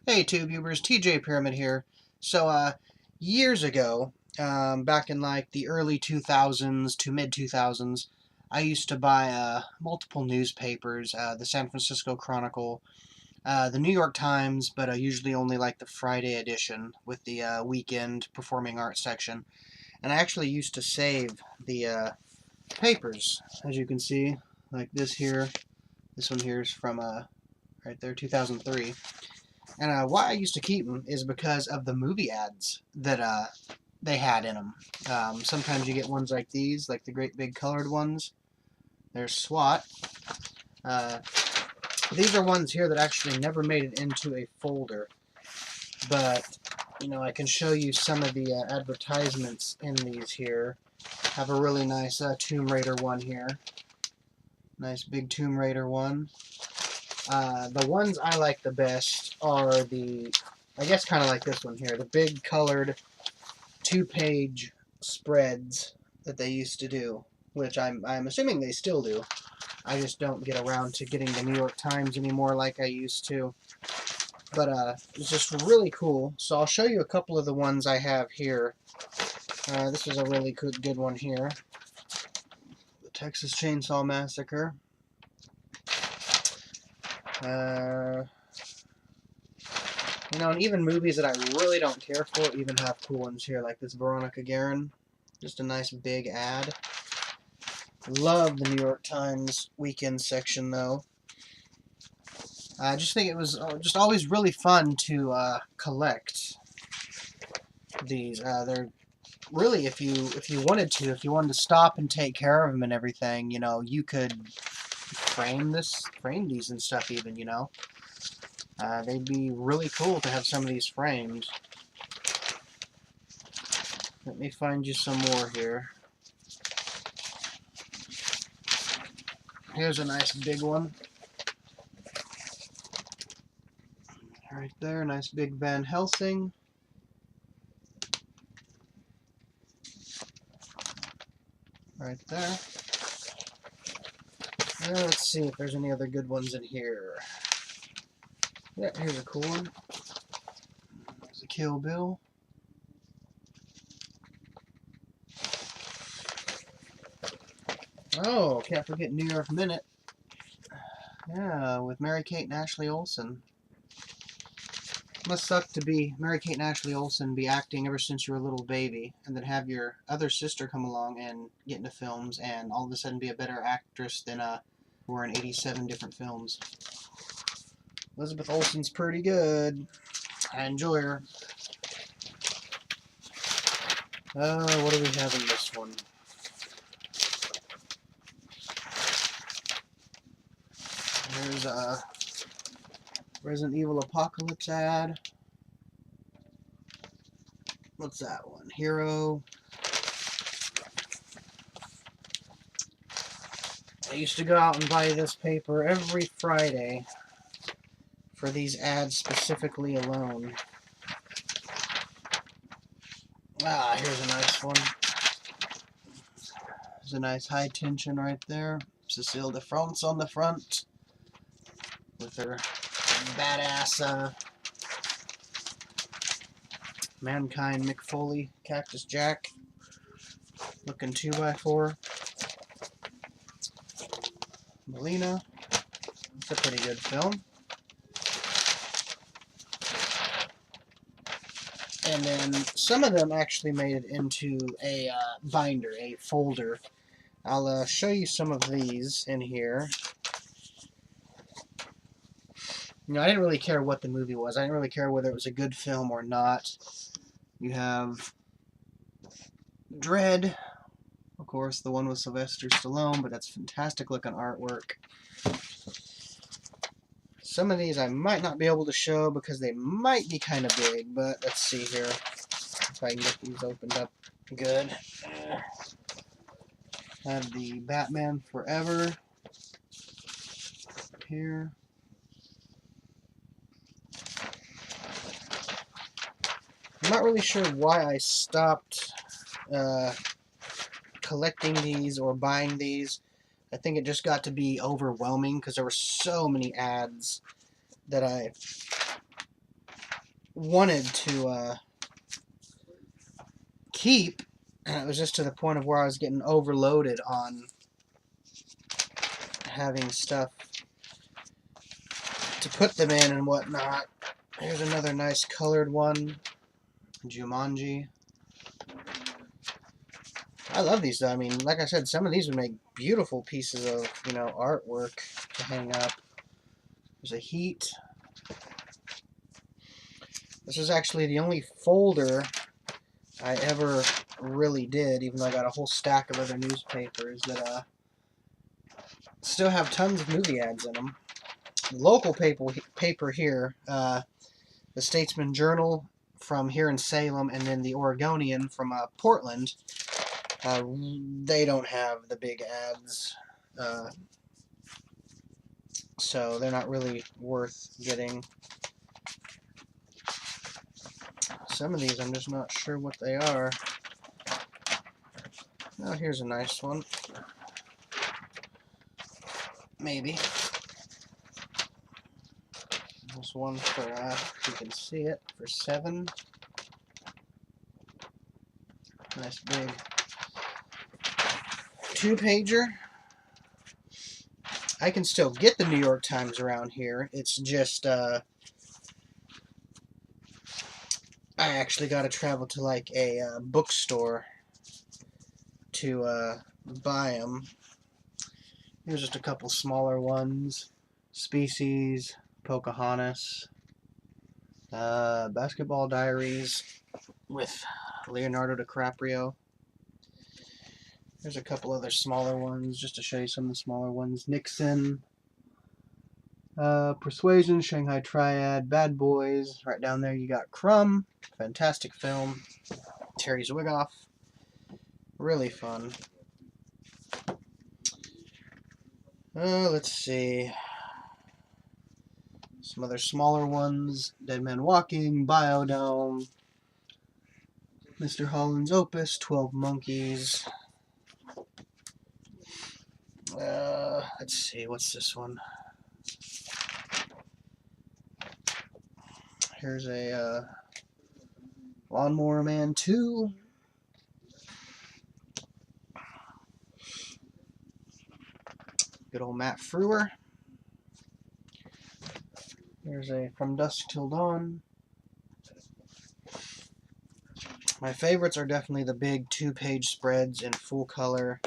Hey TubeUbers, TJ Pyramid here. Years ago, back in like the early 2000s to mid 2000s, I used to buy multiple newspapers, the San Francisco Chronicle, the New York Times, but usually only like the Friday edition with the weekend performing arts section. And I actually used to save the papers, as you can see, like this here. This one here is from right there, 2003. And why I used to keep them is because of the movie ads that they had in them. Sometimes you get ones like these, like the great big colored ones. There's SWAT. Uh, these are ones here that actually never made it into a folder. But, I can show you some of the advertisements in these here. Have a really nice Tomb Raider one here. Nice big Tomb Raider one. The ones I like the best are I guess kind of like this one here, the big colored 2-page spreads that they used to do, which I'm assuming they still do. I just don't get around to getting the New York Times anymore like I used to. But it's just really cool. So I'll show you a couple of the ones I have here. This is a really good one here. The Texas Chainsaw Massacre. And even movies that I really don't care for even have cool ones here, like this Veronica Guerin. Just a nice big ad. Love the New York Times weekend section, though. I just think it was just always really fun to collect these. They're really, if you wanted to stop and take care of them and everything, you could frame these and stuff even, they'd be really cool to have some of these framed. Let me find you some more here. Here's a nice big one. Right there, nice big Van Helsing. Right there. Let's see if there's any other good ones in here. Yeah, here's a cool one. There's a Kill Bill. Oh, can't forget New York Minute. Yeah, with Mary-Kate and Ashley Olsen. Must suck to be Mary-Kate and Ashley Olsen, be acting ever since you were a little baby, and then have your other sister come along and get into films, and all of a sudden be a better actress than who were in 87 different films. Elizabeth Olsen's pretty good. I enjoy her. What do we have in this one? There's a Resident Evil Apocalypse ad. What's that one? Hero. I used to go out and buy this paper every Friday for these ads specifically alone. Here's a nice one. There's a nice high tension right there. Cecile de France on the front with her badass Mankind Mick Foley, Cactus Jack looking 2x4. Melina. It's a pretty good film. And then some of them actually made it into a binder, a folder. I'll show you some of these in here. I didn't really care what the movie was. I didn't really care whether it was a good film or not. You have Dread, of course, the one with Sylvester Stallone, but that's fantastic looking artwork. Some of these I might not be able to show because they might be kind of big, but let's see here if I can get these opened up good. I have the Batman Forever here. I'm not really sure why I stopped collecting these or buying these. I think it just got to be overwhelming because there were so many ads that I wanted to keep, and it was just to the point of where I was getting overloaded on having stuff to put them in and whatnot. Here's another nice colored one, Jumanji. I love these though. I mean, like I said, some of these would make beautiful pieces of, you know, artwork to hang up. There's a Heat. This is actually the only folder I ever really did, even though I got a whole stack of other newspapers that still have tons of movie ads in them. The local paper here, the Statesman Journal from here in Salem, and then the Oregonian from Portland, they don't have the big ads, so they're not really worth getting. Some of these I'm just not sure what they are. Oh, here's a nice one. Maybe. This one for, if you can see it, for $7. Nice big 2-pager. I can still get the New York Times around here. It's just, I actually got to travel to like a bookstore to buy them. Here's just a couple smaller ones. Species, Pocahontas, Basketball Diaries with Leonardo DiCaprio. There's a couple other smaller ones, just to show you some of the smaller ones. Nixon, Persuasion, Shanghai Triad, Bad Boys. Right down there you got Crumb, fantastic film. Terry Zwigoff, really fun. Let's see. Some other smaller ones. Dead Man Walking, Biodome, Mr. Holland's Opus, 12 Monkeys. Let's see, what's this one? Here's a Lawnmower Man 2. Good old Matt Frewer. Here's a From Dusk Till Dawn. My favorites are definitely the big 2-page spreads in full color.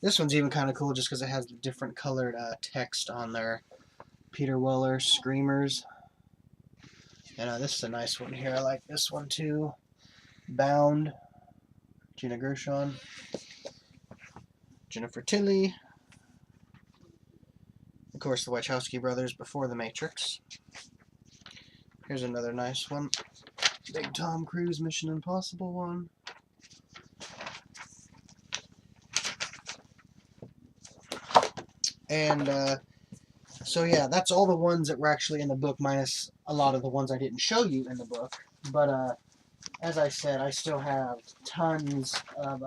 This one's even kind of cool just because it has the different colored text on there. Peter Weller, Screamers. And this is a nice one here. I like this one too. Bound, Gina Gershon, Jennifer Tilly. Of course, the Wachowski brothers before The Matrix. Here's another nice one. Big Tom Cruise Mission Impossible one. And so yeah, that's all the ones that were actually in the book, minus a lot of the ones I didn't show you in the book. But as I said, I still have tons of,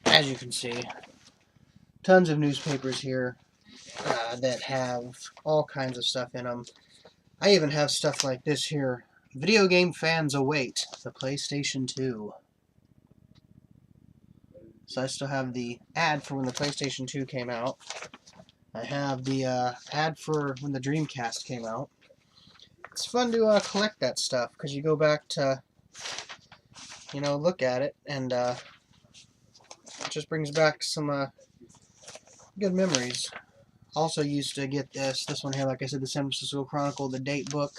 as you can see, tons of newspapers here that have all kinds of stuff in them. I even have stuff like this here. Video game fans await the PlayStation 2. So I still have the ad for when the PlayStation 2 came out. I have the ad for when the Dreamcast came out. It's fun to collect that stuff, because you go back to, you know, look at it, and it just brings back some good memories. Also used to get this one here, like I said, the San Francisco Chronicle, the date book.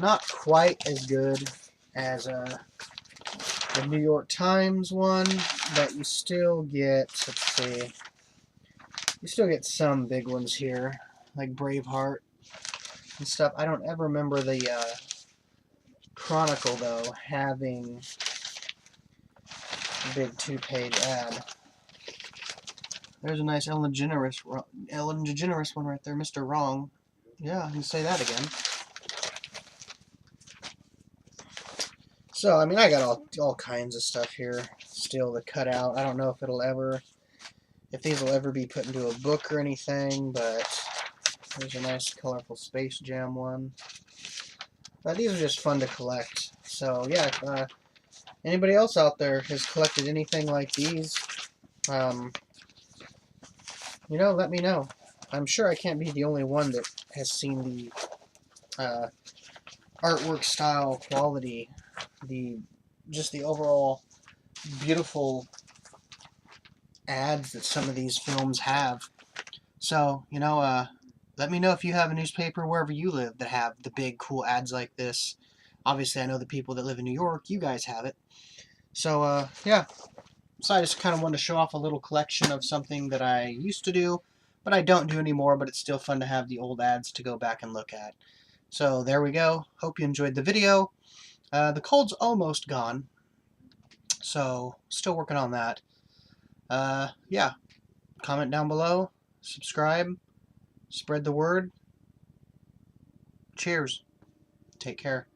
Not quite as good as the New York Times one, but you still get, let's see, you still get some big ones here, like Braveheart and stuff. I don't ever remember the Chronicle, though, having a big 2-page ad. There's a nice Ellen DeGeneres one right there, Mr. Wrong. Yeah, I can say that again. So, I mean, I got all kinds of stuff here still to cut out. I don't know if these will ever be put into a book or anything, but There's a nice colorful Space Jam one. These are just fun to collect. So yeah, if anybody else out there has collected anything like these, let me know. I'm sure I can't be the only one that has seen the artwork style quality, just the overall beautiful ads that some of these films have. So, let me know if you have a newspaper wherever you live that have the big cool ads like this. Obviously, I know the people that live in New York, you guys have it. So, yeah. So I just kind of wanted to show off a little collection of something that I used to do, but I don't do anymore, but it's still fun to have the old ads to go back and look at. So there we go. Hope you enjoyed the video. The cold's almost gone, so still working on that. Yeah. Comment down below, subscribe, spread the word. Cheers. Take care.